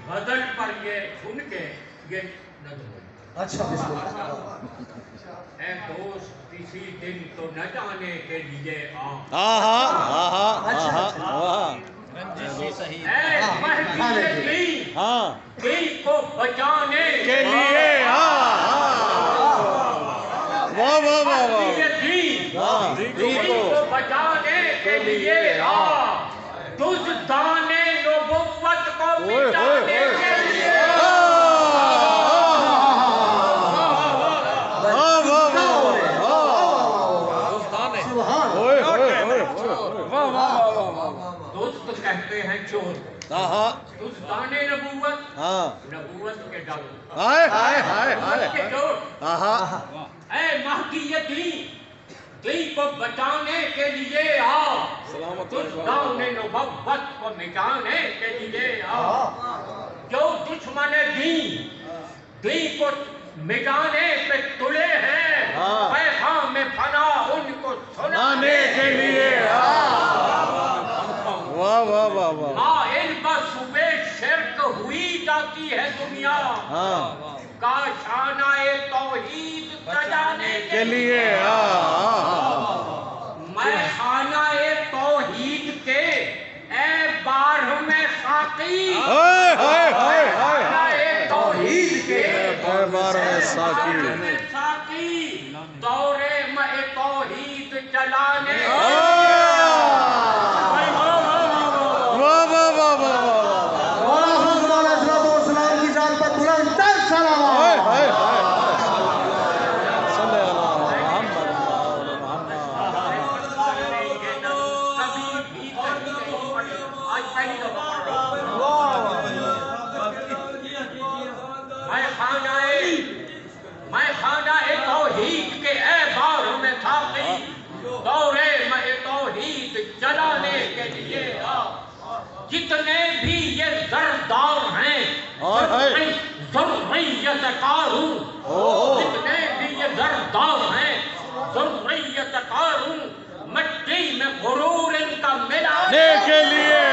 غزل پر یہ سن کے یہ نظم ہوئی. اچھا بسم اللہ. اے دوست کسی دن تو نہ جانے کے لیے آ. اے محفل دل کو بچانے کے لیے دل کو بچانے کے لیے آ. دزدان نبوت کو مٹانے کے لیے دوست کہتے ہیں چور. دزدان نبوت نبوت کے ڈر کے چور. اے مہدی دین دل کو بچانے کے لیے آ. دزدان نبوت کو مٹانے کے لیے آ. جو دشمن دین دل کو مٹانے پہ تلے ہیں پیغام فنا ان کو سنانے کے لیے ان بس ہوئے شرک ہوئی جاتی ہے دنیا کا شانہ توحید سجانے کے لیے. میں خانہ توحید کے اے بار میں ساقی توحید کے بار میں ساقی دورے میں توحید چلانے میں خانہ توحید کے اے بار میں ساقی دورے میں توحید چلانے کے لیے جتنے بھی یہ زردار ہیں ذریت قارون جتنے بھی یہ زردار ہیں ذریت قارون مٹی میں غرور ان کا ملانے کے لیے